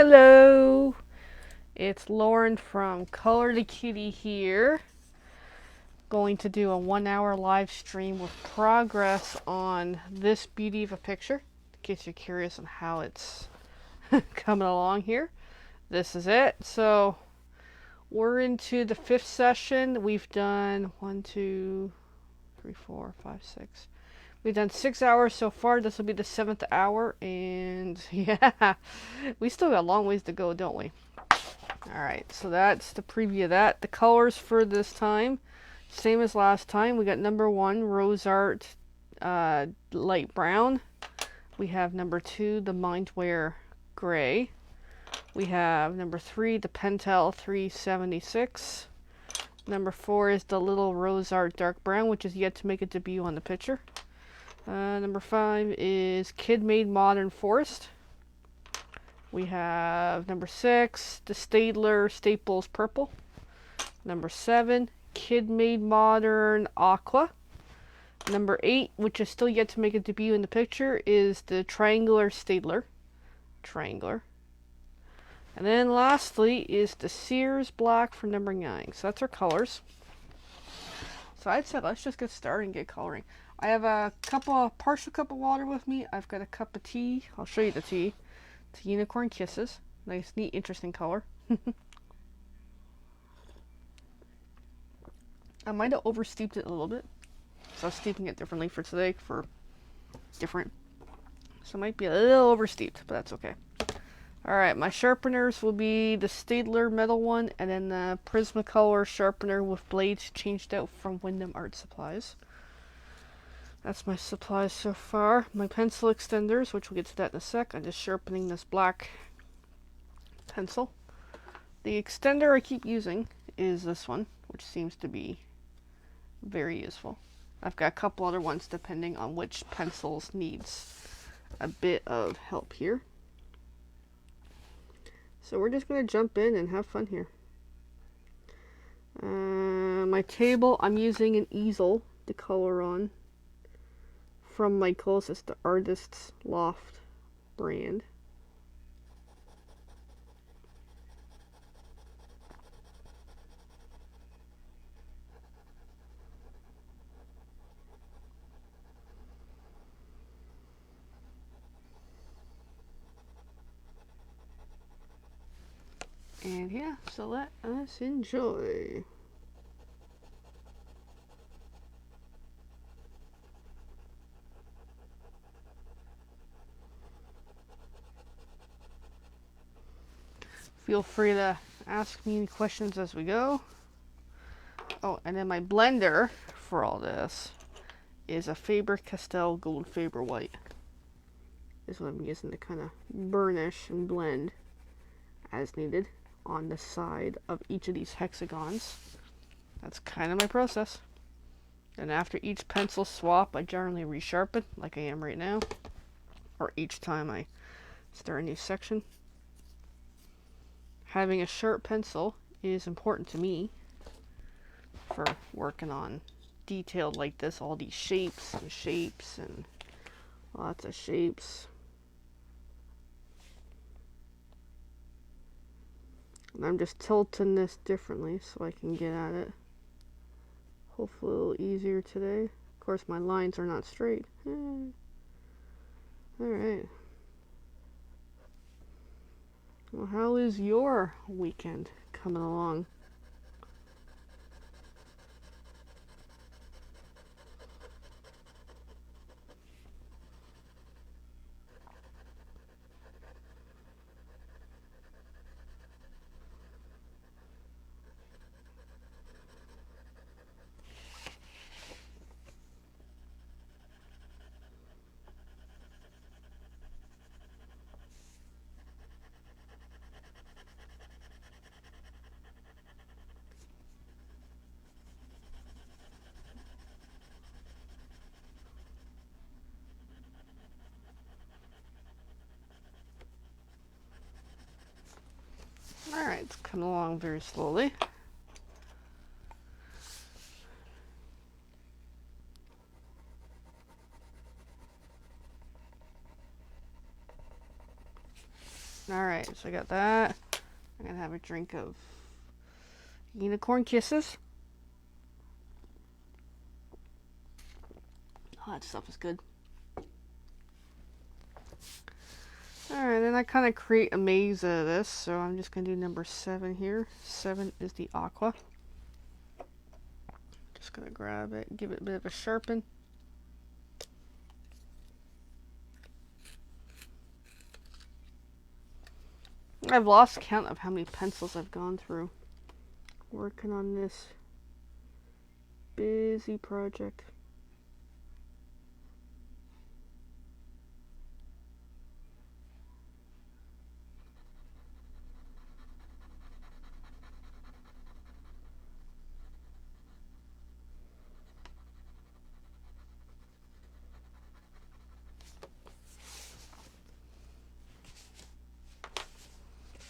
Hello, it's Lauren from Color to Kitty here. Going to do a 1 hour live stream with progress on this beauty of a picture. In case you're curious on how it's coming along here. This is it. So we're into the 5th session. We've done 1, 2, 3, 4, 5, 6. We've done 6 hours so far. This will be the 7th hour, and yeah, we still got a long ways to go, don't we? Alright, so that's the preview of that. The colors for this time, same as last time. We got number 1, Rose Art Light Brown. We have number 2, the Mindwear Gray. We have number 3, the Pentel 376. Number 4 is the Little Rose Art Dark Brown, which is yet to make a debut on the picture. Number 5 is Kid Made Modern Forest. We have number 6, the Staedtler Staples Purple. Number 7, Kid Made Modern Aqua. Number 8, which is still yet to make a debut in the picture, is the Triangular Staedtler. Triangular. And then lastly is the Sears Black for number 9. So that's our colors. So I'd say let's just get started and get coloring. I have a partial cup of water with me. I've got a cup of tea. I'll show you the tea. It's Unicorn Kisses. Nice, neat, interesting color. I might have oversteeped it a little bit. So I was steeping it differently for today for different. So it might be a little oversteeped, but that's okay. Alright, my sharpeners will be the Staedtler metal one and then the Prismacolor sharpener with blades changed out from Wyndham Art Supplies. That's my supplies so far. My pencil extenders, which we'll get to that in a sec. I'm just sharpening this black pencil. The extender I keep using is this one, which seems to be very useful. I've got a couple other ones depending on which pencils needs a bit of help here. So we're just going to jump in and have fun here. My table, I'm using an easel to color on from Michaels. It's the Artist's Loft brand. And yeah, so let us enjoy. Feel free to ask me any questions as we go. Oh, and then my blender for all this is a Faber-Castell Gold Faber White. This is what I'm using to kind of burnish and blend as needed on the side of each of these hexagons. That's kind of my process. And after each pencil swap, I generally resharpen like I am right now, or each time I start a new section. Having a sharp pencil is important to me for working on detailed like this, all these shapes and lots of shapes. And I'm just tilting this differently so I can get at it. Hopefully a little easier today. Of course my lines are not straight. Alright. Well, how is your weekend coming along? Alright, it's coming along very slowly. Alright, so I got that. I'm gonna have a drink of Unicorn Kisses. Oh, that stuff is good. Alright, then I kind of create a maze of this, so I'm just going to do number 7 here. 7 is the Aqua. Just going to grab it, give it a bit of a sharpen. I've lost count of how many pencils I've gone through working on this busy project.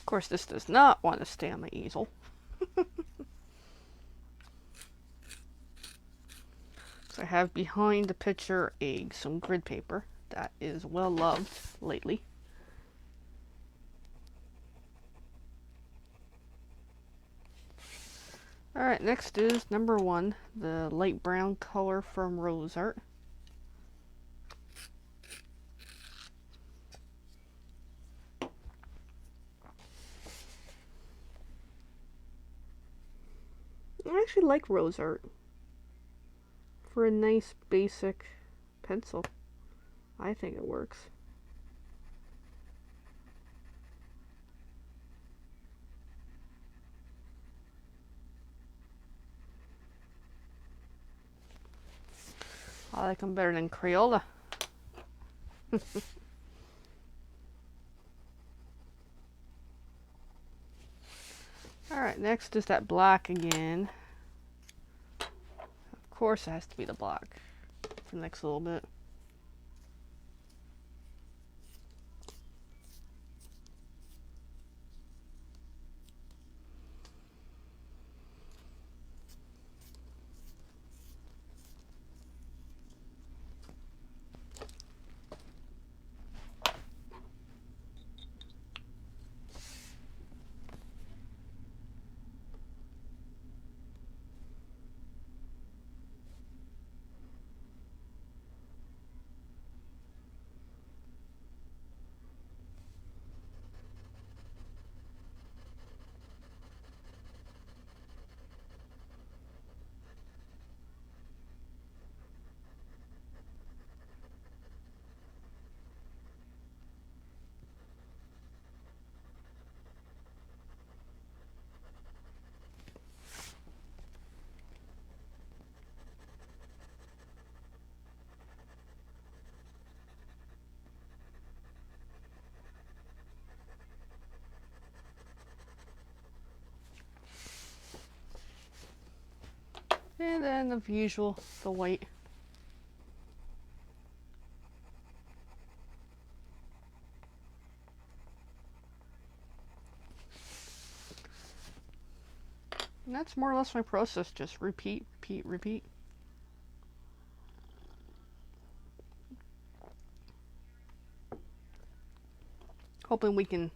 Of course, this does not want to stay on my easel. So I have behind the picture some grid paper that is well loved lately. Alright, next is number 1, the light brown color from Rose Art. I actually like Rose Art for a nice basic pencil. I think it works. I like them better than Crayola. Alright, next is that black again. Of course it has to be the black for the next little bit. And then the usual, the white. And that's more or less my process, just repeat, repeat, repeat. Hoping we can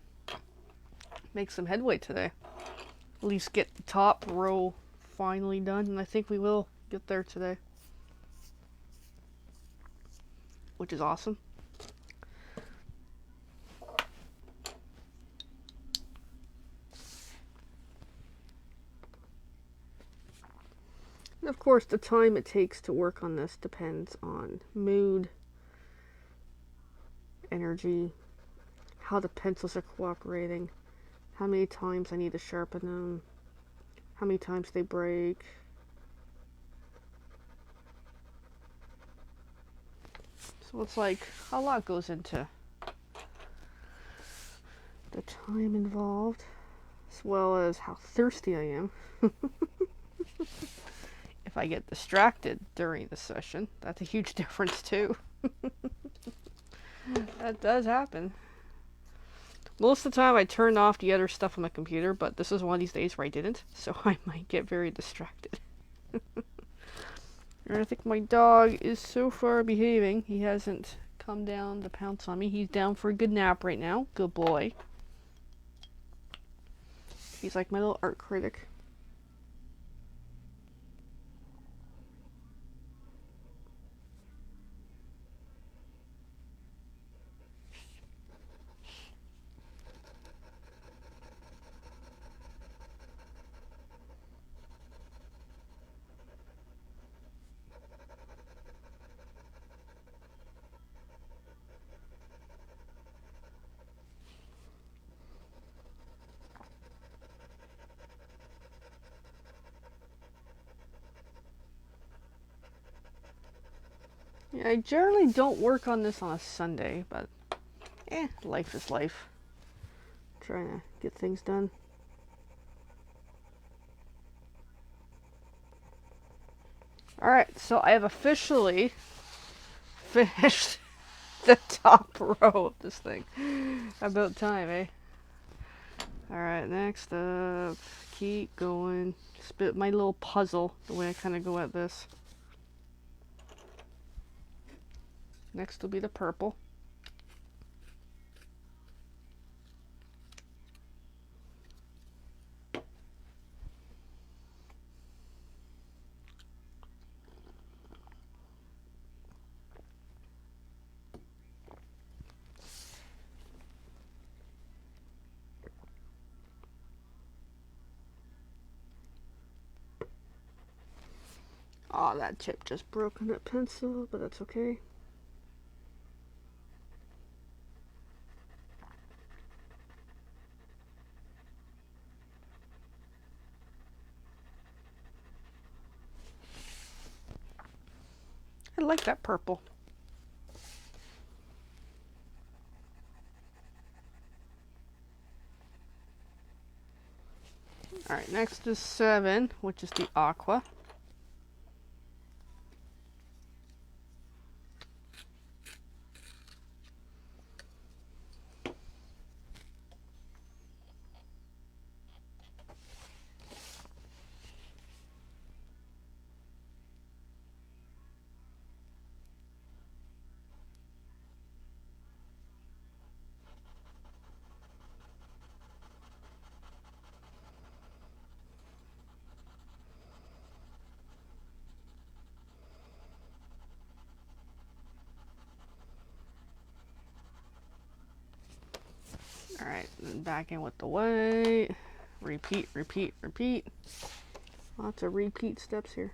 make some headway today. At least get the top row finally done, and I think we will get there today, which is awesome. And of course, the time it takes to work on this depends on mood, energy, how the pencils are cooperating, how many times I need to sharpen them, how many times they break. So it's like a lot goes into the time involved, as well as how thirsty I am. If I get distracted during the session, that's a huge difference too. That does happen. Most of the time I turn off the other stuff on my computer, but this is one of these days where I didn't, so I might get very distracted. And I think my dog is so far behaving. He hasn't come down to pounce on me. He's down for a good nap right now. Good boy. He's like my little art critic. Yeah, I generally don't work on this on a Sunday, but life is life. Trying to get things done. Alright, so I have officially finished the top row of this thing. About time, eh? Alright, next up, keep going. Spit my little puzzle, the way I kind of go at this. Next will be the purple. Oh, that tip just broke on that pencil, but that's okay. I like that purple. Alright, next is 7, which is the Aqua. Alright, then back in with the white. Repeat, repeat, repeat. Lots of repeat steps here.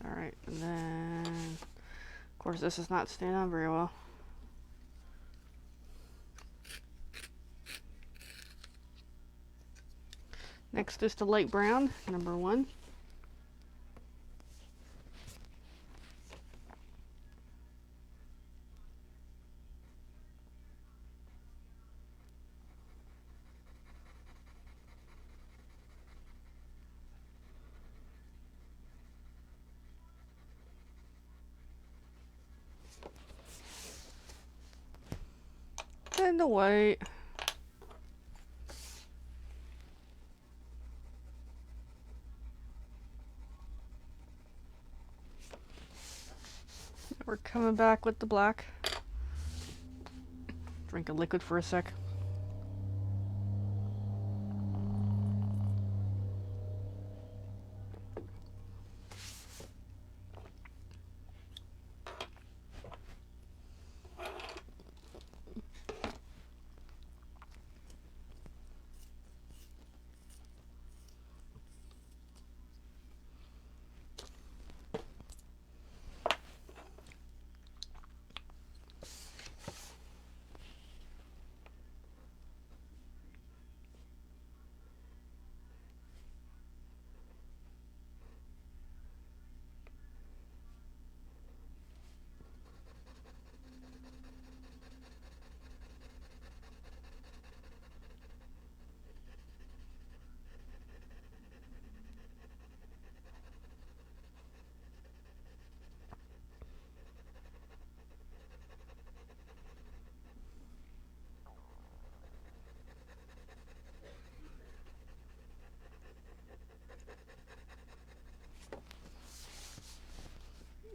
Alright, and then, of course, this is not staying on very well. Next is the light brown, number 1. And the white. We're coming back with the black. Drink a liquid for a sec.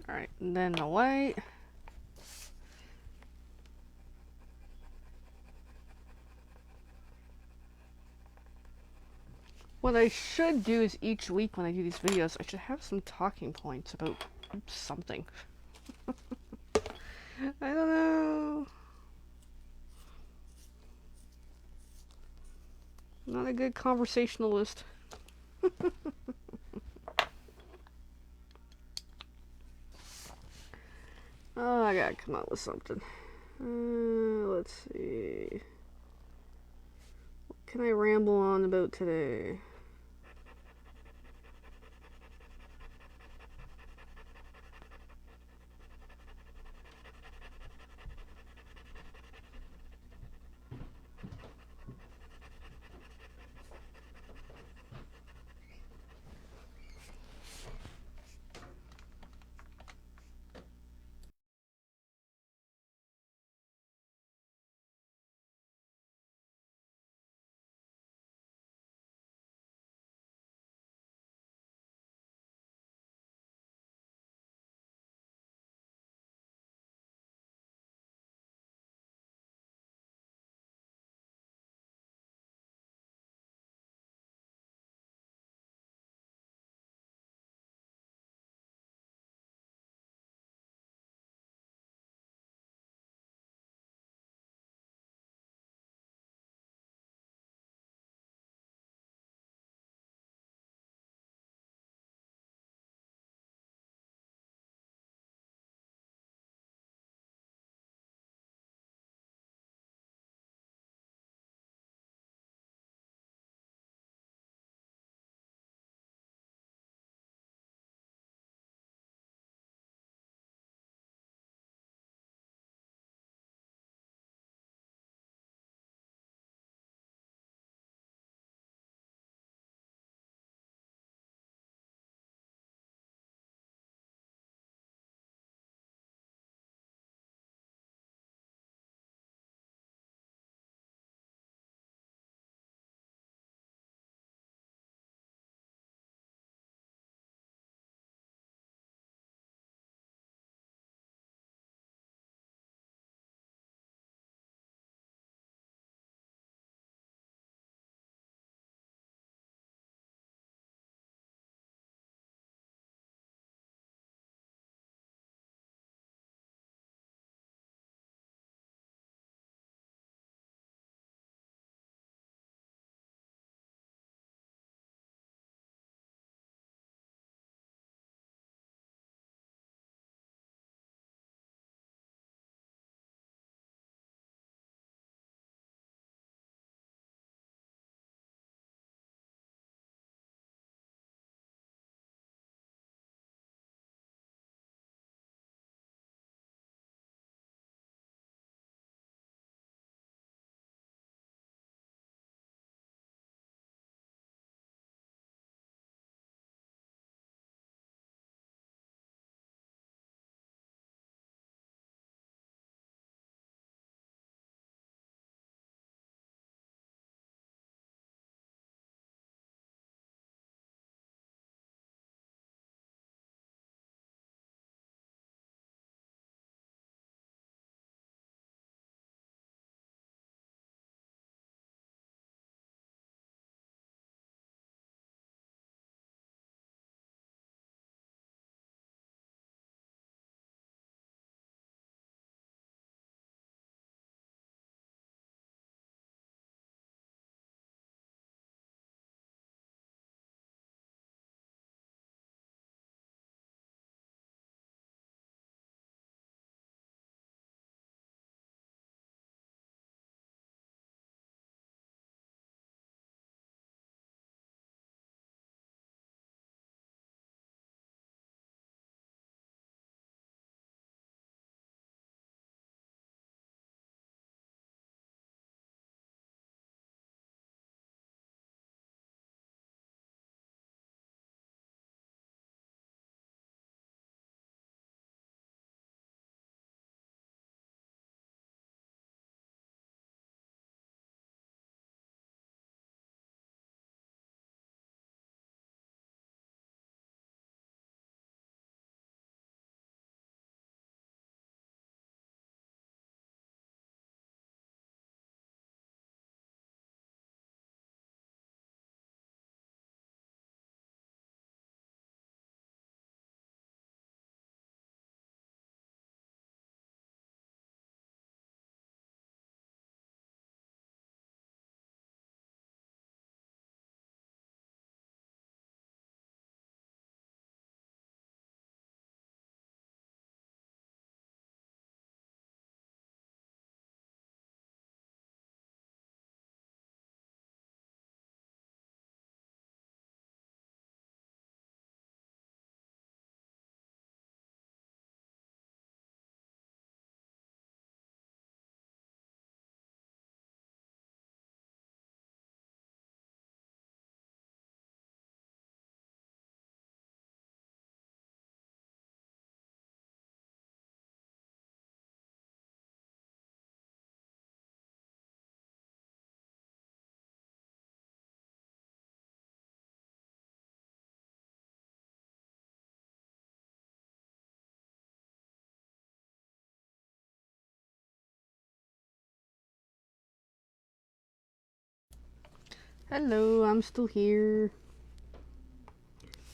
Alright, and then the white. What I should do is each week when I do these videos, I should have some talking points about something. I don't know. Not a good conversationalist. Oh, I gotta come up with something. Let's see. What can I ramble on about today? Hello, I'm still here.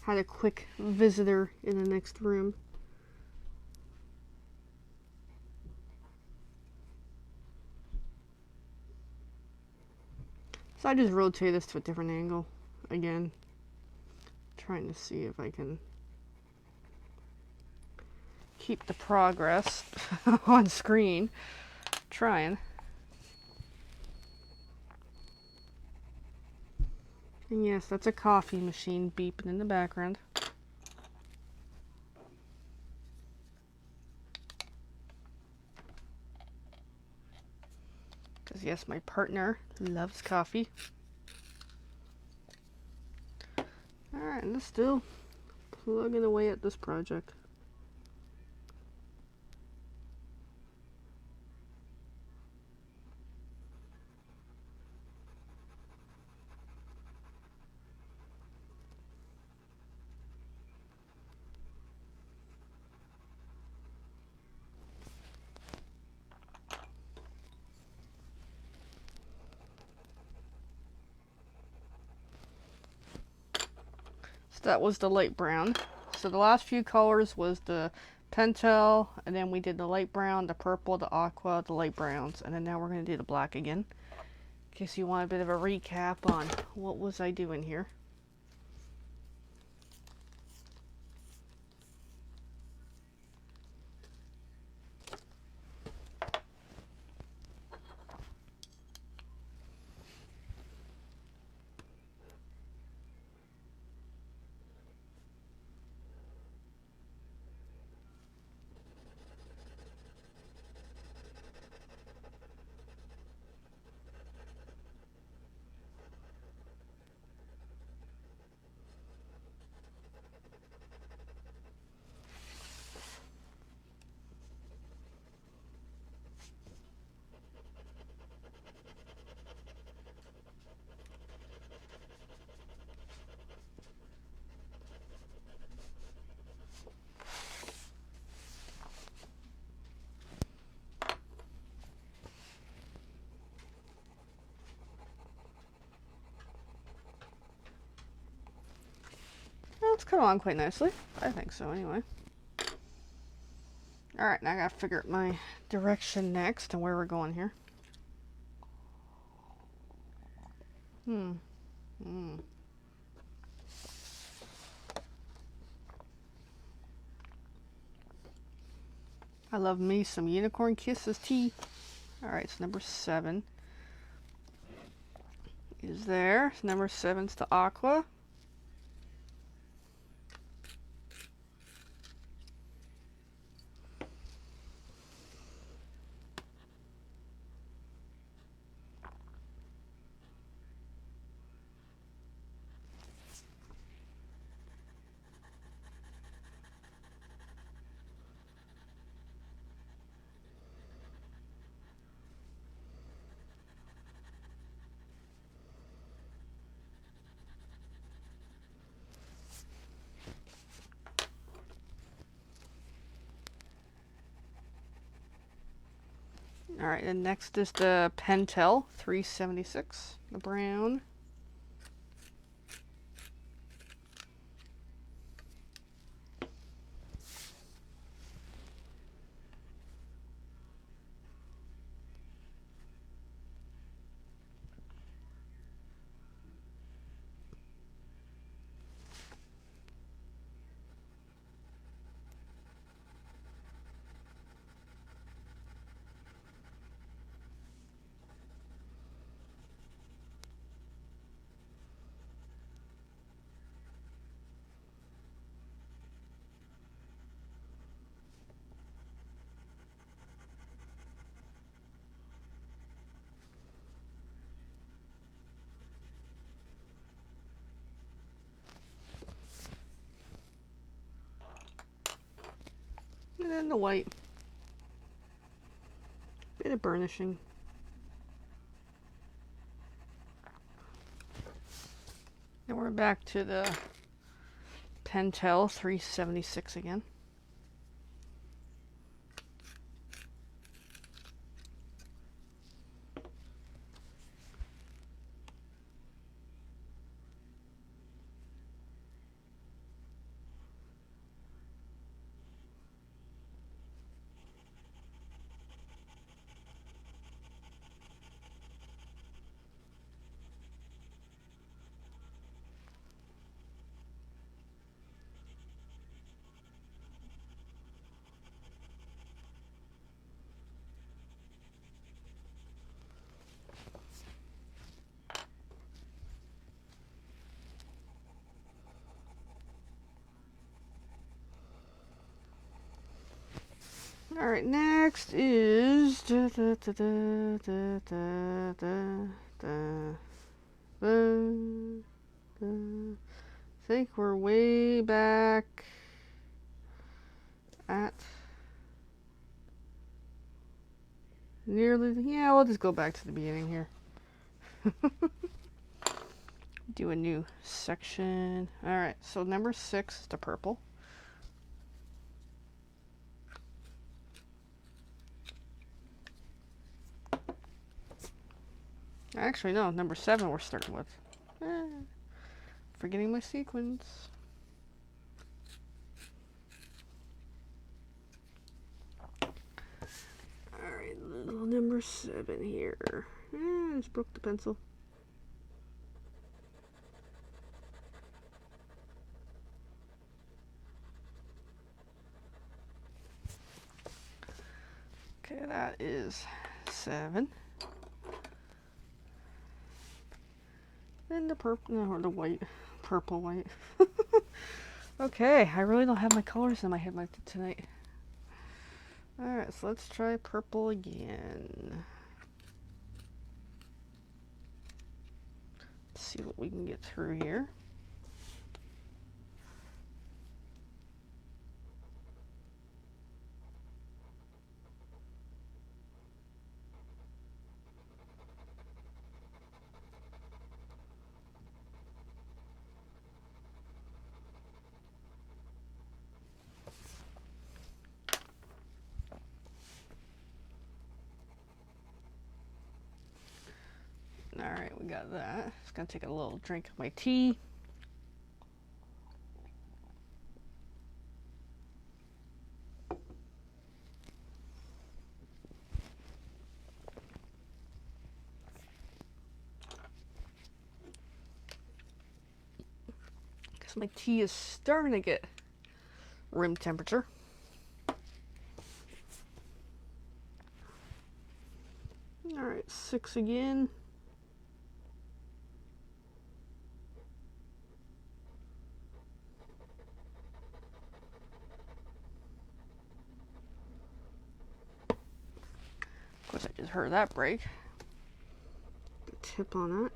Had a quick visitor in the next room. So I just rotate this to a different angle again. Trying to see if I can keep the progress on screen. Trying. And yes, that's a coffee machine beeping in the background. Because yes, my partner loves coffee. Alright, and it's still plugging away at this project. So that was the light brown. So the last few colors was the Pentel, and then we did the light brown, the purple, the aqua, the light browns, and then now we're going to do the black again. In case you want a bit of a recap on what was I doing here. Well, it's come along quite nicely. I think so anyway. Alright, now I gotta figure out my direction next and where we're going here. I love me some Unicorn Kisses tea. Alright, so number 7 is there. So number 7's the Aqua. Alright, and next is the Pentel 376, the brown. And then the white. Bit of burnishing. And we're back to the Pentel 376 again. Alright, next is I think we're way back at nearly, yeah, we'll just go back to the beginning here. Do a new section. Alright, so number 6 is the purple. Actually, no, number 7 we're starting with. Forgetting my sequence. Alright, little number 7 here. I just broke the pencil. Okay, that is 7. Then the purple, or the white. Purple, white. Okay, I really don't have my colors in my head like tonight. Alright, so let's try purple again. Let's see what we can get through here. Alright, we got that. Just gonna take a little drink of my tea. Because my tea is starting to get room temperature. Alright, 6 again. Of course, I just heard that break. The tip on that.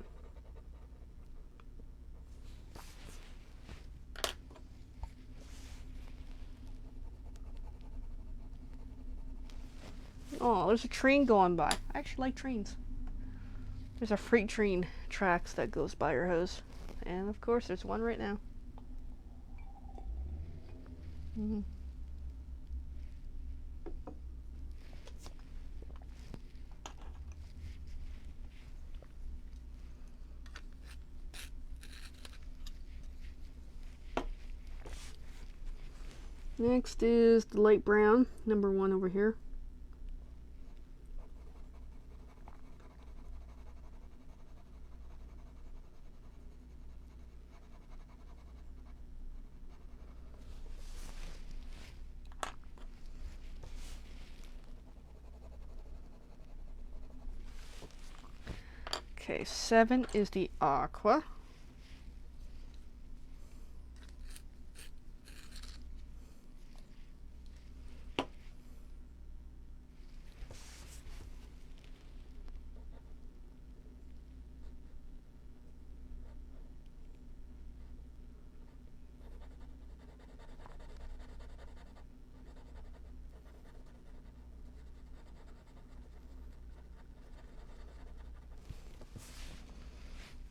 Oh, there's a train going by. I actually like trains. There's a freight train tracks that goes by your house. And of course, there's one right now. Next is the light brown, number 1 over here. Okay, 7 is the Aqua.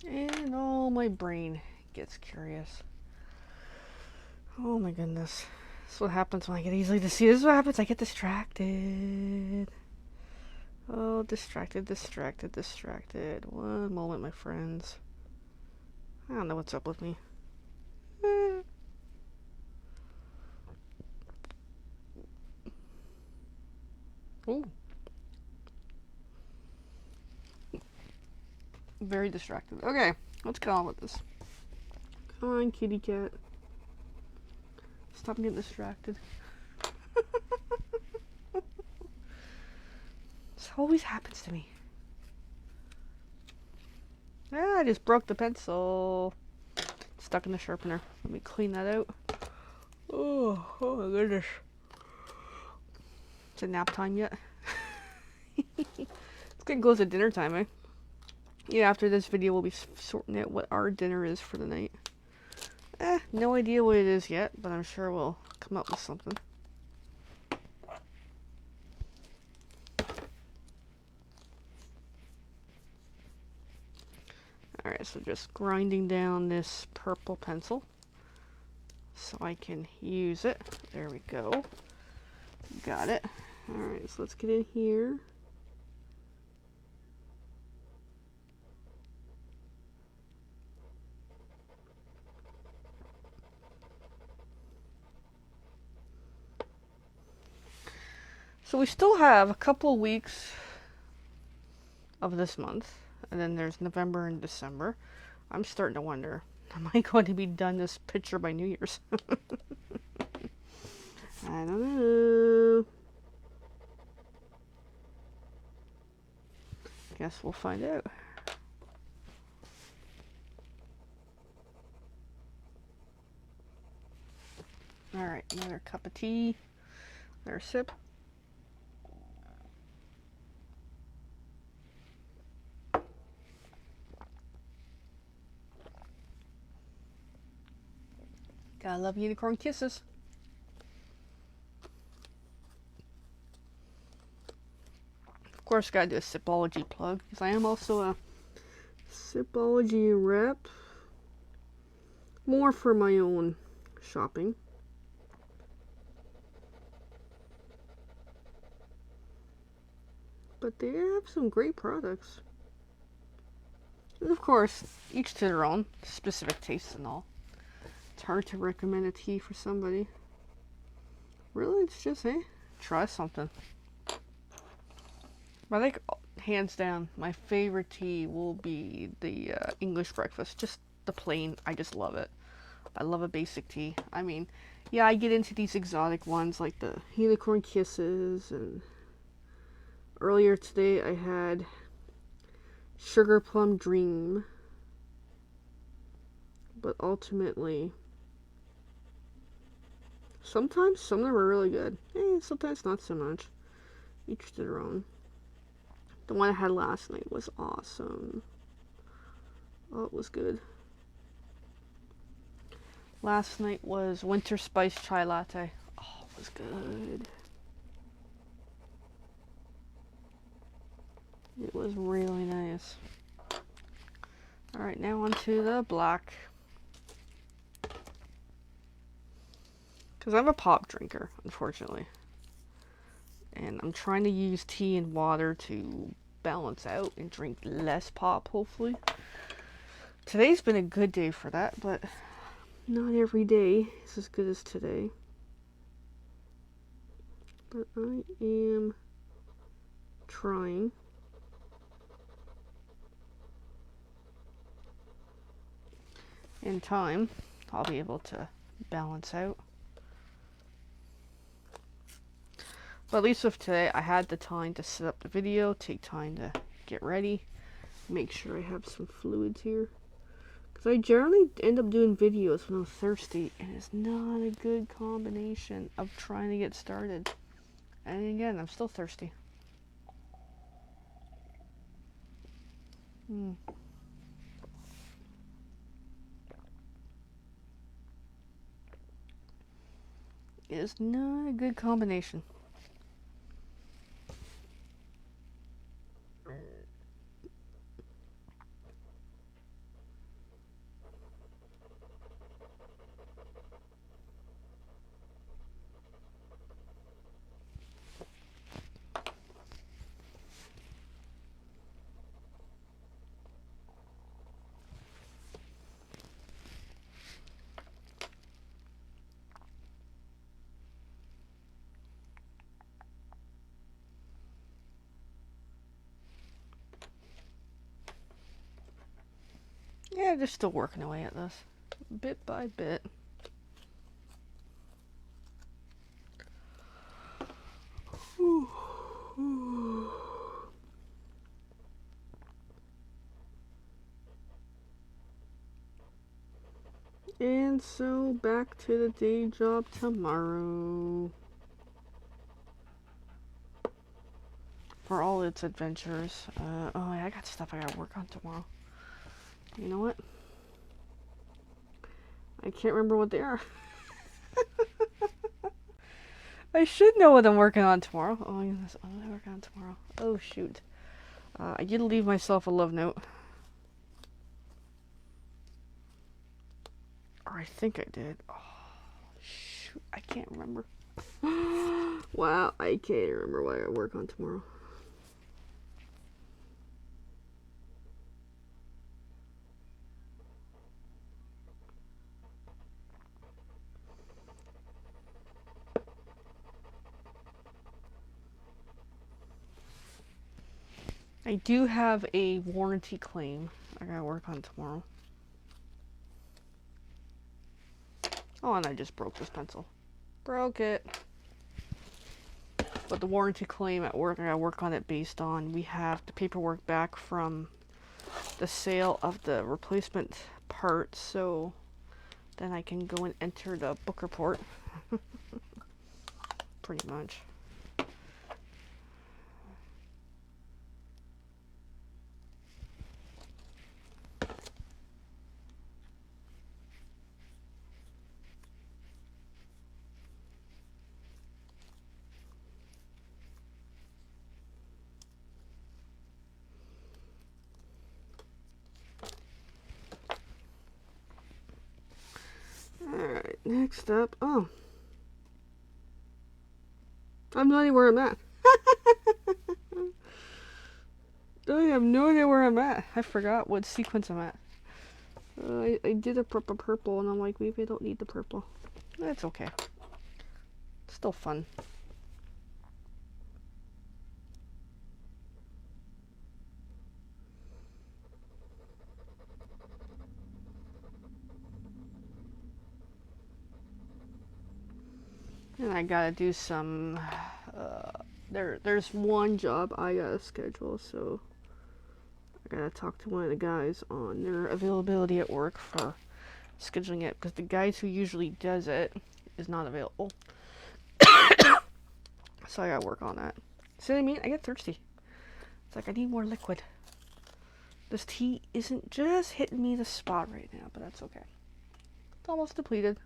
And oh, my brain gets curious. Oh my goodness. This is what happens when I get easily deceived. This is what happens. I get distracted. Oh, distracted. One moment, my friends. I don't know what's up with me. Ooh. Very distracted. Okay, let's get on with this. Come on, kitty cat. Stop getting distracted. This always happens to me. Ah, I just broke the pencil. Stuck in the sharpener. Let me clean that out. Oh my goodness. Is it nap time yet? It's getting close to dinner time, eh? Yeah, after this video, we'll be sorting out what our dinner is for the night. No idea what it is yet, but I'm sure we'll come up with something. Alright, so just grinding down this purple pencil so I can use it. There we go. Got it. Alright, so let's get in here. So we still have a couple of weeks of this month, and then there's November and December. I'm starting to wonder, am I going to be done this picture by New Year's? I don't know. Guess we'll find out. Alright, another cup of tea. Another sip. Gotta love unicorn kisses. Of course, gotta do a Sipology plug, because I am also a Sipology rep. More for my own shopping. But they have some great products. And of course, each to their own, specific tastes and all. It's hard to recommend a tea for somebody. Really, it's just, hey, try something. But I think, hands down, my favorite tea will be the English breakfast. Just the plain, I just love it. I love a basic tea. I mean, yeah, I get into these exotic ones like the unicorn kisses, and earlier today I had sugar plum dream. But ultimately, sometimes some of them are really good. Sometimes not so much. Each to their own. The one I had last night was awesome. Oh, it was good. Last night was winter spice chai latte. Oh, it was good. It was really nice. Alright, now on to the black. Because I'm a pop drinker, unfortunately. And I'm trying to use tea and water to balance out and drink less pop, hopefully. Today's been a good day for that, but not every day is as good as today. But I am trying. In time, I'll be able to balance out. But at least with today, I had the time to set up the video, take time to get ready, make sure I have some fluids here. Because I generally end up doing videos when I'm thirsty, and it's not a good combination of trying to get started. And again, I'm still thirsty. It is not a good combination. Yeah, just still working away at this, bit by bit. And so back to the day job tomorrow. for all its adventures. Oh, I got stuff I gotta work on tomorrow. You know what? I can't remember what they are. I should know what I'm working on tomorrow. Oh, yes. What am I working on tomorrow? Oh, shoot. I did leave myself a love note. Or I think I did. Oh, shoot. I can't remember. Wow, I can't remember what I gotta work on tomorrow. I do have a warranty claim I gotta work on tomorrow. Oh, and I just broke this pencil. Broke it. But the warranty claim at work, I gotta work on it based on we have the paperwork back from the sale of the replacement part, so then I can go and enter the book report. Pretty much. Alright, next up. Oh. I have no idea where I'm at. I have no idea where I'm at. I forgot what sequence I'm at. I did a purple, and I'm like, maybe I don't need the purple. That's okay. It's still fun. And I gotta do some, there's one job I gotta schedule, so I gotta talk to one of the guys on their availability at work for scheduling it, because the guys who usually does it is not available. So I gotta work on that. See what I mean? I get thirsty. It's like I need more liquid. This tea isn't just hitting me the spot right now, but that's okay. It's almost depleted.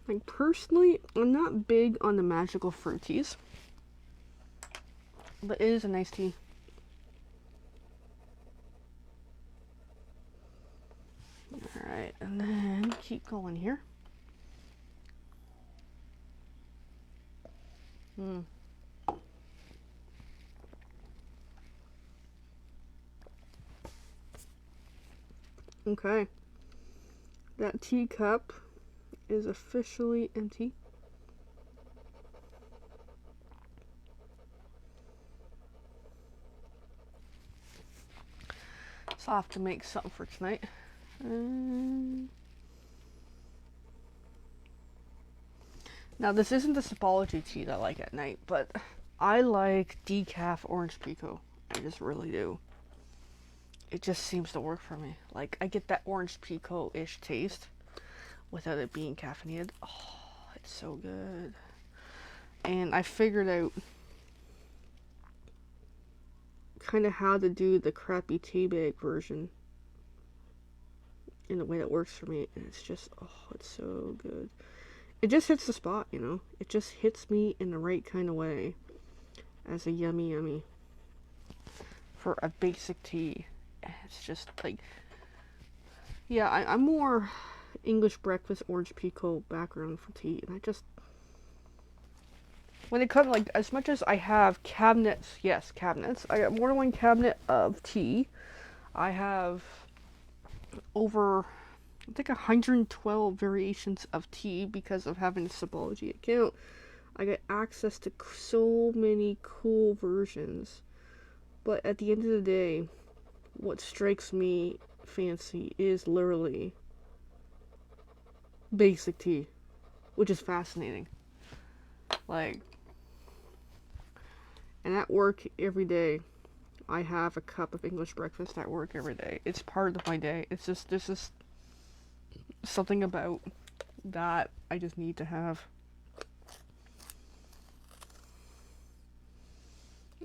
Like, personally, I'm not big on the magical fruit teas, but it is a nice tea. Alright, and then keep going here. Okay. That teacup is officially empty. So I'll have to make something for tonight. Now, this isn't the Sapology tea that I like at night, but I like decaf orange pekoe. I just really do. It just seems to work for me. Like, I get that orange pekoe-ish taste without it being caffeinated. Oh, it's so good. And I figured out kind of how to do the crappy tea bag version in a way that works for me. And it's just, oh, it's so good. It just hits the spot, you know? It just hits me in the right kind of way as a yummy for a basic tea. It's just like, yeah, I'm more English breakfast orange pekoe background for tea, and I just, when it comes, like, as much as I have cabinets, yes, cabinets, I got more than one cabinet of tea. I have over, I think, 112 variations of tea because of having a Sapology account. I get access to so many cool versions, but at the end of the day, what strikes me fancy is literally basic tea, which is fascinating. Like, And at work every day, I have a cup of English breakfast at work every day. It's part of my day. It's just, there's just something about that I just need to have.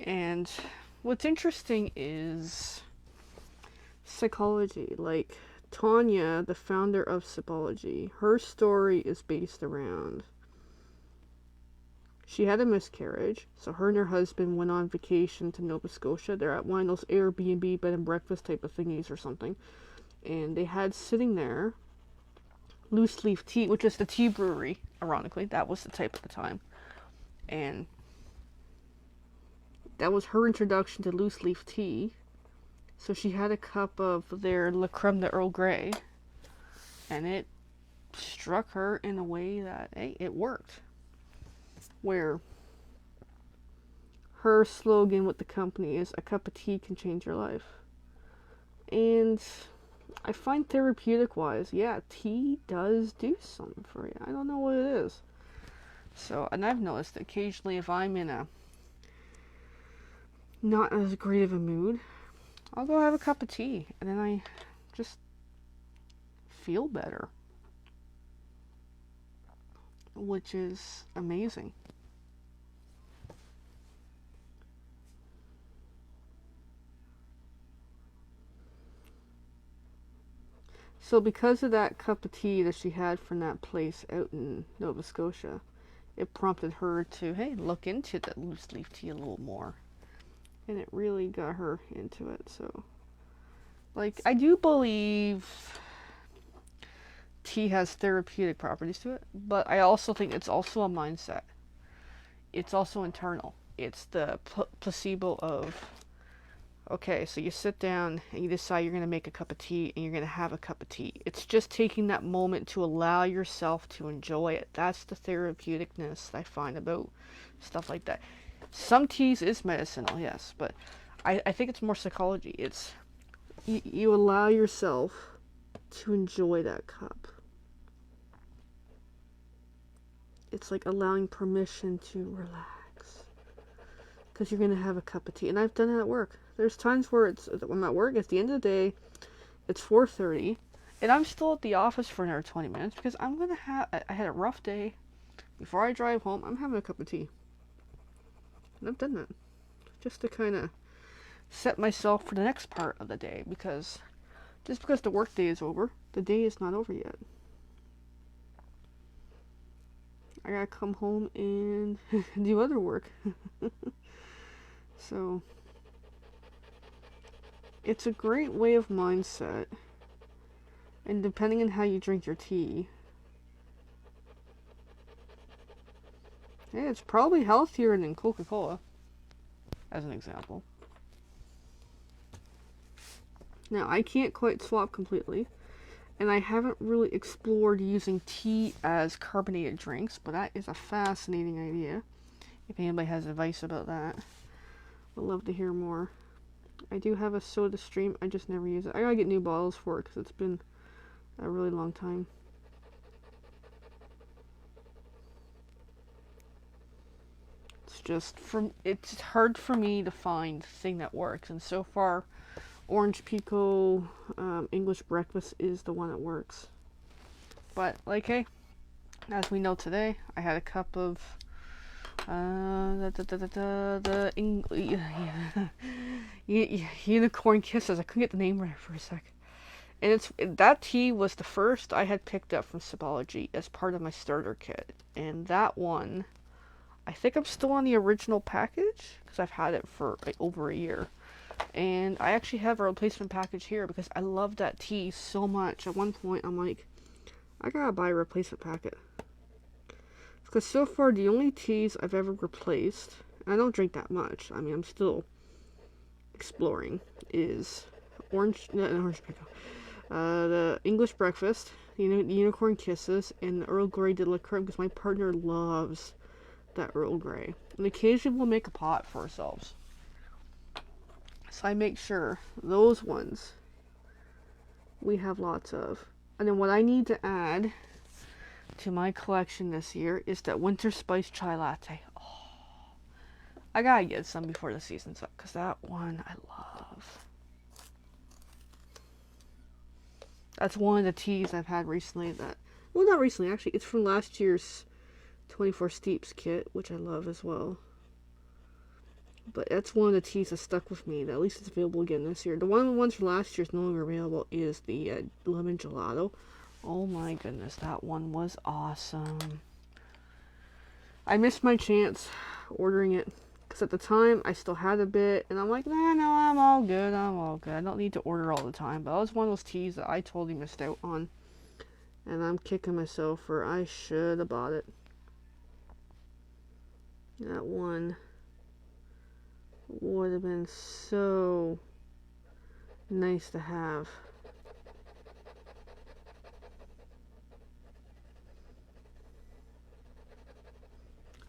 And what's interesting is psychology. Like Tanya, the founder of Psychology, her story is based around, she had a miscarriage, so her and her husband went on vacation to Nova Scotia. They're at one of those Airbnb bed and breakfast type of thingies or something. And they had sitting there loose leaf tea, which is the tea brewery, ironically. That was the type at the time. And that was her introduction to loose leaf tea. So she had a cup of their La Creme de Earl Grey, and it struck her in a way that, hey, it worked. Where her slogan with the company is, a cup of tea can change your life. And I find therapeutic wise, yeah, tea does do something for you. I don't know what it is. So, and I've noticed that occasionally if I'm in a not as great of a mood, I'll go have a cup of tea, and then I just feel better, which is amazing. So because of that cup of tea that she had from that place out in Nova Scotia, it prompted her to, hey, look into the loose leaf tea a little more. And it really got her into it. So, like, I do believe tea has therapeutic properties to it, but I also think it's also a mindset. It's also internal. It's the placebo of, okay, so you sit down and you decide you're going to make a cup of tea and you're going to have a cup of tea. It's just taking that moment to allow yourself to enjoy it. That's the therapeuticness I find about stuff like that. Some teas is medicinal, yes, but I think it's more psychology. It's, you allow yourself to enjoy that cup. It's like allowing permission to relax. Because you're going to have a cup of tea. And I've done it at work. There's times where when I'm at work, it's the end of the day, it's 4:30, and I'm still at the office for another 20 minutes because I had a rough day. Before I drive home, I'm having a cup of tea. And I've done that. Just to kind of set myself for the next part of the day, because just because the work day is over, the day is not over yet. I gotta come home and do other work. So, it's a great way of mindset. And depending on how you drink your tea, hey, it's probably healthier than Coca-Cola, as an example. Now, I can't quite swap completely, and I haven't really explored using tea as carbonated drinks, but that is a fascinating idea. If anybody has advice about that, I'd love to hear more. I do have a soda stream, I just never use it. I gotta get new bottles for it, because it's been a really long time. It's hard for me to find the thing that works, and so far Orange Pico English breakfast is the one that works. But like, hey, as we know today, I had a cup of unicorn kisses. I couldn't get the name right for a sec. And that tea was the first I had picked up from Psychology as part of my starter kit, and that one, I think I'm still on the original package because I've had it for like over a year. And I actually have a replacement package here because I love that tea so much. At one point, I'm like, I gotta buy a replacement packet. Because so far, the only teas I've ever replaced, and I don't drink that much, I mean, I'm still exploring, is Orange Pico, the English breakfast, the unicorn kisses, and the Earl Grey de la Creme, because my partner loves that Earl Grey. And occasionally we'll make a pot for ourselves. So I make sure those ones we have lots of. And then what I need to add to my collection this year is that winter spice chai latte. Oh, I gotta get some before the season's up, because that one I love. That's one of the teas I've had recently that, well, not recently, actually. It's from last year's 24 Steeps kit, which I love as well. But that's one of the teas that stuck with me. That at least it's available again this year. The ones from last year's no longer available is the lemon gelato. Oh my goodness, that one was awesome. I missed my chance ordering it. Because at the time, I still had a bit. And I'm like, nah, no, I'm all good. I'm all good. I don't need to order all the time. But that was one of those teas that I totally missed out on. And I'm kicking myself for I should have bought it. That one would have been so nice to have.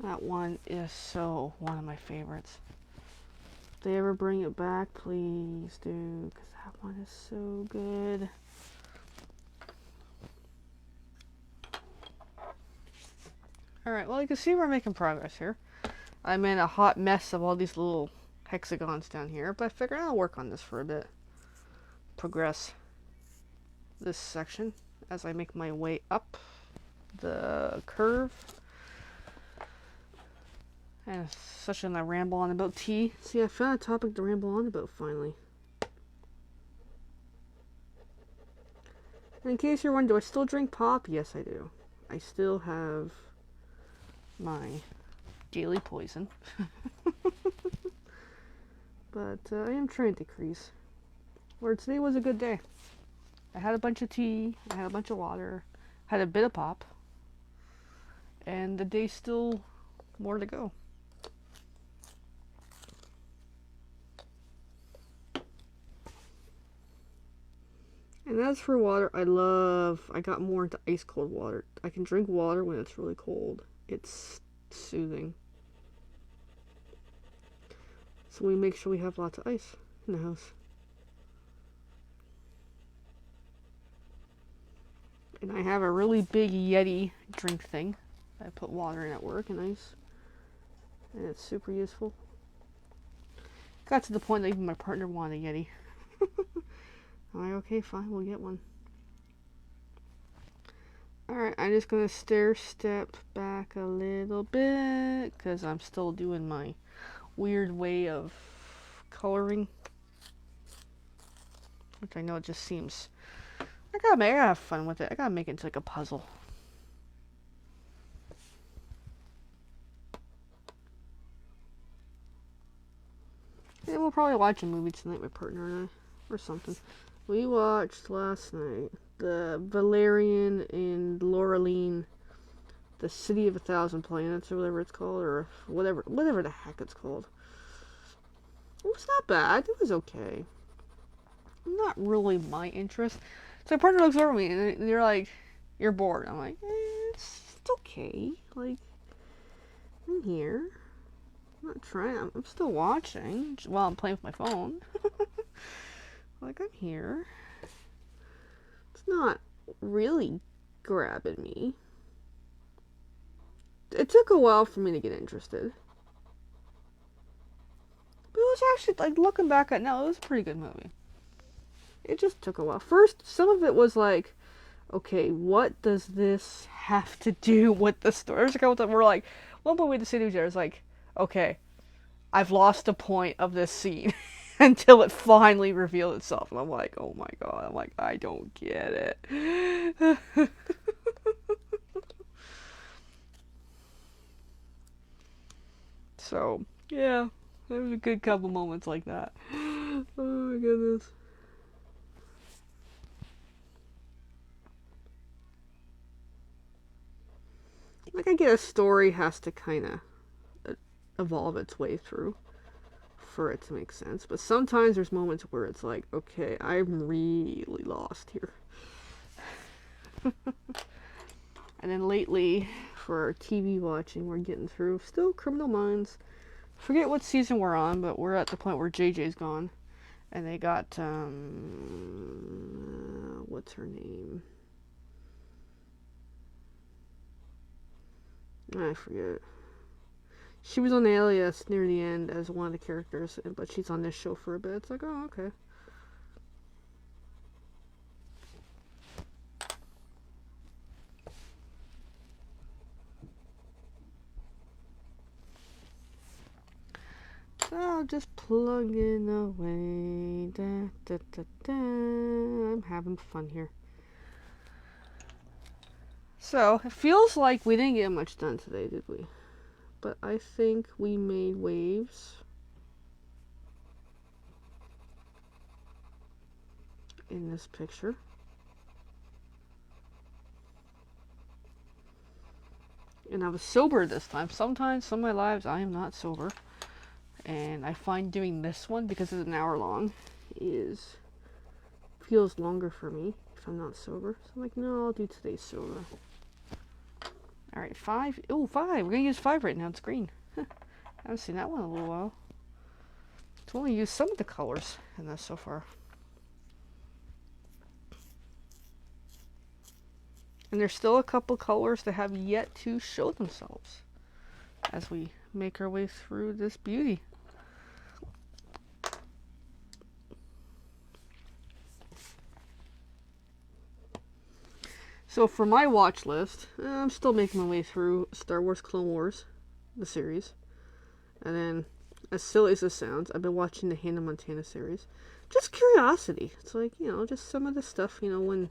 That one is so one of my favorites. If they ever bring it back, please do, because that one is so good. Alright, well, you can see we're making progress here. I'm in a hot mess of all these little hexagons down here, but I figured I'll work on this for a bit. Progress this section as I make my way up the curve. And such a ramble on about tea. See, I found a topic to ramble on about finally. And in case you're wondering, do I still drink pop? Yes, I do. I still have my daily poison. But I am trying to decrease. Where today was a good day. I had a bunch of tea, I had a bunch of water, had a bit of pop, and the day's still more to go. And as for water, I got more into ice cold water. I can drink water when it's really cold. It's soothing. So we make sure we have lots of ice in the house. And I have a really big Yeti drink thing. I put water in at work and ice. And it's super useful. Got to the point that even my partner wanted a Yeti. I'm like, okay, fine, we'll get one. Alright, I'm just going to stair step back a little bit, because I'm still doing my weird way of coloring. Which I know it just seems... I gotta have fun with it. I gotta make it into like a puzzle. And we'll probably watch a movie tonight, my partner and I, or something. We watched last night the Valerian and Laureline, the City of a Thousand Planets, or whatever it's called, or whatever the heck it's called. It was not bad. It was okay. Not really my interest. So my partner looks over me and they're like, "You're bored." I'm like, it's okay. Like, I'm here. I'm not trying. I'm still watching while I'm playing with my phone. Like, I'm here. It's not really grabbing me. It took a while for me to get interested. But it was actually, like, looking back at now, it was a pretty good movie. It just took a while. First, some of it was like, okay, what does this have to do with the story? There's a couple times we're like, one point we had to say to each other, it's like, okay, I've lost the point of this scene. Until it finally revealed itself. And I'm like, oh my god. I'm like, I don't get it. So, yeah. There was a good couple moments like that. Oh my goodness. Like, I get a story has to kind of evolve its way through for it to make sense, but sometimes there's moments where it's like, okay, I'm really lost here. And then lately, for our TV watching, we're getting through still Criminal Minds. Forget what season we're on, but we're at the point where JJ's gone, and they got what's her name? I forget. She was on Alias near the end as one of the characters, but she's on this show for a bit. It's like, oh, okay. So just plugging away. Da, da, da, da. I'm having fun here. So it feels like we didn't get much done today, did we? But I think we made waves in this picture. And I was sober this time. Sometimes, some of my lives, I am not sober. And I find doing this one, because it's an hour long, feels longer for me if I'm not sober. So I'm like, no, I'll do today's sober. Alright, 5. Oh, 5. We're going to use 5 right now. It's green. I haven't seen that one in a little while. It's only used some of the colors in this so far. And there's still a couple colors that have yet to show themselves as we make our way through this beauty. So for my watch list, I'm still making my way through Star Wars Clone Wars, the series. And then, as silly as this sounds, I've been watching the Hannah Montana series. Just curiosity. It's like, just some of the stuff, when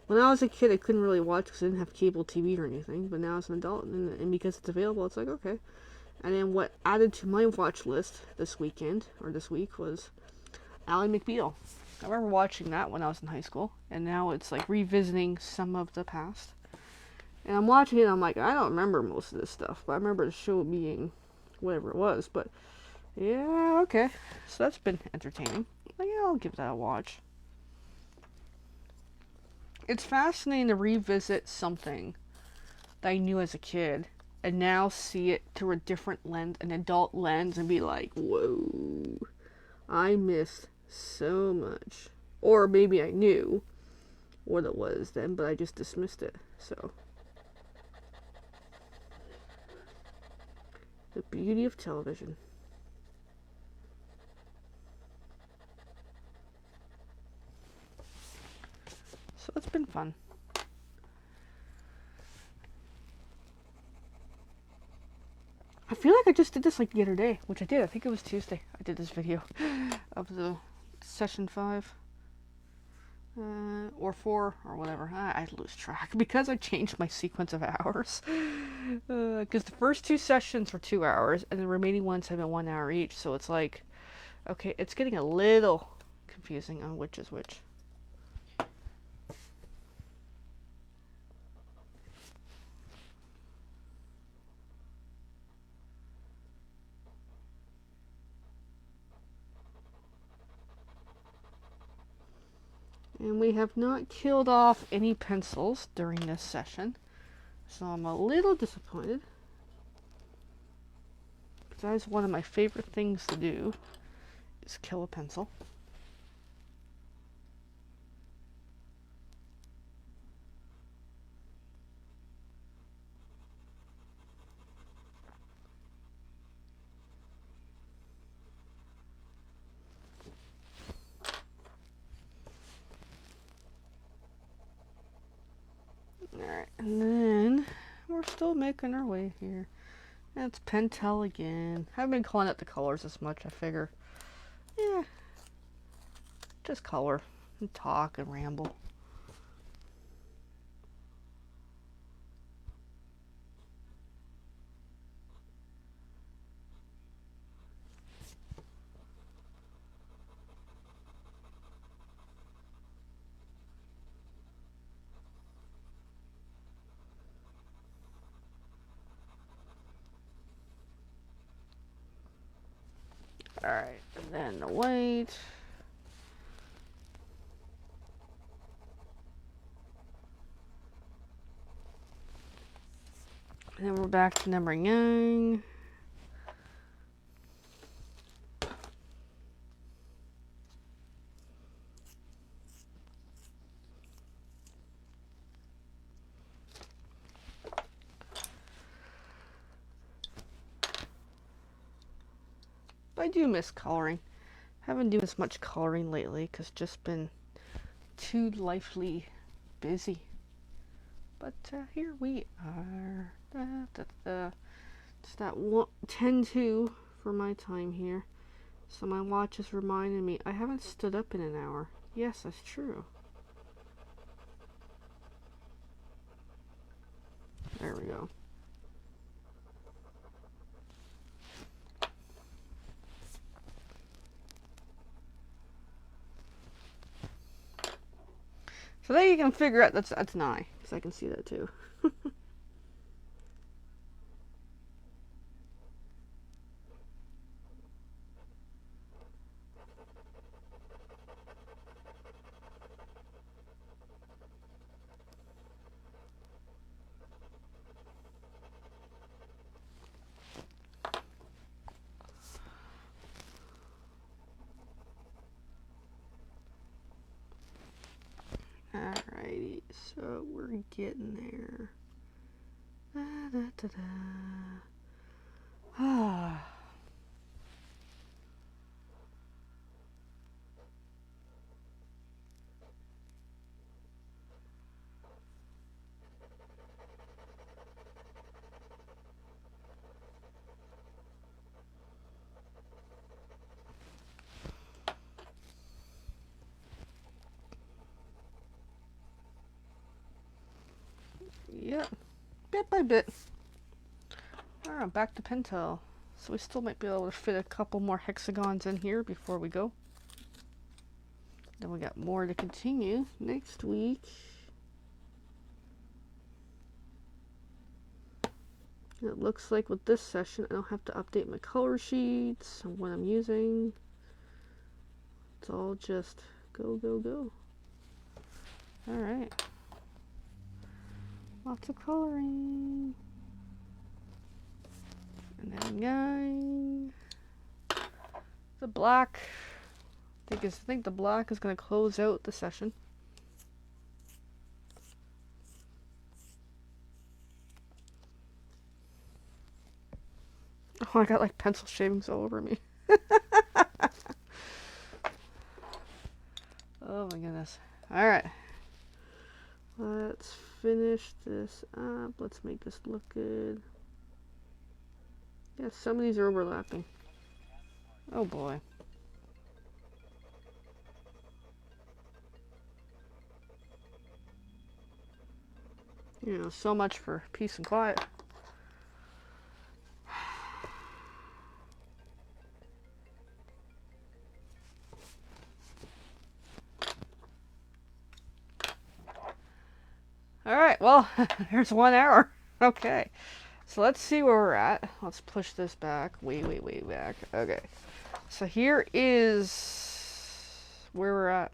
I was a kid, I couldn't really watch because I didn't have cable TV or anything. But now as an adult, and because it's available, it's like, okay. And then what added to my watch list this week, was Ally McBeal. I remember watching that when I was in high school, and now it's like revisiting some of the past. And I'm watching it, and I'm like, I don't remember most of this stuff, but I remember the show being whatever it was. But yeah, okay. So that's been entertaining. Like, yeah, I'll give that a watch. It's fascinating to revisit something that I knew as a kid and now see it through a different lens, an adult lens, and be like, whoa, I missed so much. Or maybe I knew what it was then, but I just dismissed it. So, the beauty of television. So it's been fun. I feel like I just did this like the other day, which I did. I think it was Tuesday. I did this video of the session 5. Or 4, or whatever. I lose track because I changed my sequence of hours. Because the first 2 sessions were 2 hours, and the remaining ones have been 1 hour each. So it's like, okay, it's getting a little confusing on which is which. And we have not killed off any pencils during this session. So I'm a little disappointed. Because that is one of my favorite things to do, is kill a pencil. Alright, and then we're still making our way here. That's Pentel again. I haven't been calling out the colors as much, I figure. Yeah. Just color and talk and ramble. Alright, and then the white. And then we're back to number 9. But I do miss coloring. Haven't done as much coloring lately because just been too lively busy. But here we are. It's that 10:02 for my time here. So my watch is reminding me I haven't stood up in an hour. Yes, that's true. There we go. So there you can figure out that's an eye, because I can see that too. Alrighty, so we're getting there. Ah. Yep, bit by bit. Alright, back to Pentel. So we still might be able to fit a couple more hexagons in here before we go. Then we got more to continue next week. It looks like with this session I don't have to update my color sheets and what I'm using. It's all just go, go, go. Alright. Lots of coloring. And then the black. I think the black is going to close out the session. Oh, I got like pencil shavings all over me. Oh my goodness. Alright. Let's finish this up. Let's make this look good. Yeah, some of these are overlapping. Oh boy. You know, so much for peace and quiet. Alright, well, there's 1 hour. Okay. So let's see where we're at. Let's push this back. Way back. Okay. So here is where we're at.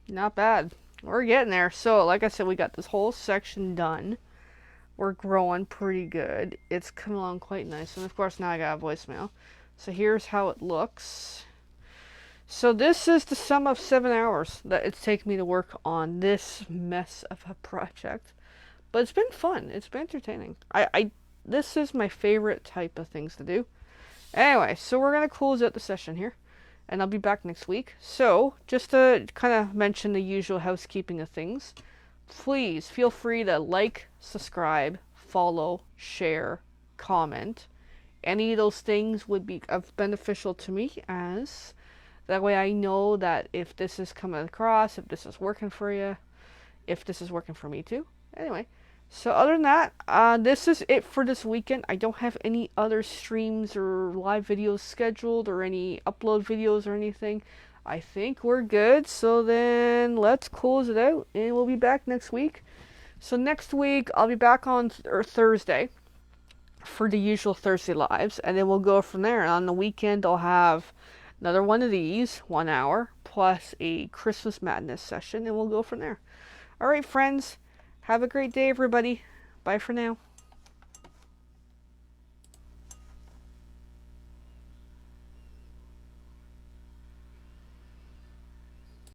Not bad. We're getting there. So, like I said, we got this whole section done. We're growing pretty good. It's coming along quite nice. And of course, now I got a voicemail. So here's how it looks. So this is the sum of 7 hours that it's taken me to work on this mess of a project. But it's been fun. It's been entertaining. This is my favorite type of things to do. Anyway, so we're going to close out the session here. And I'll be back next week. So, just to kind of mention the usual housekeeping of things. Please feel free to like, subscribe, follow, share, comment. Any of those things would be beneficial to me, as that way I know that if this is coming across, if this is working for you, if this is working for me too. Anyway, so other than that, this is it for this weekend. I don't have any other streams or live videos scheduled or any upload videos or anything. I think we're good. So then let's close it out and we'll be back next week. So next week I'll be back on Thursday for the usual Thursday lives, and then we'll go from there. And on the weekend I'll have another one of these, 1 hour, plus a Christmas Madness session, and we'll go from there. Alright friends, have a great day everybody. Bye for now.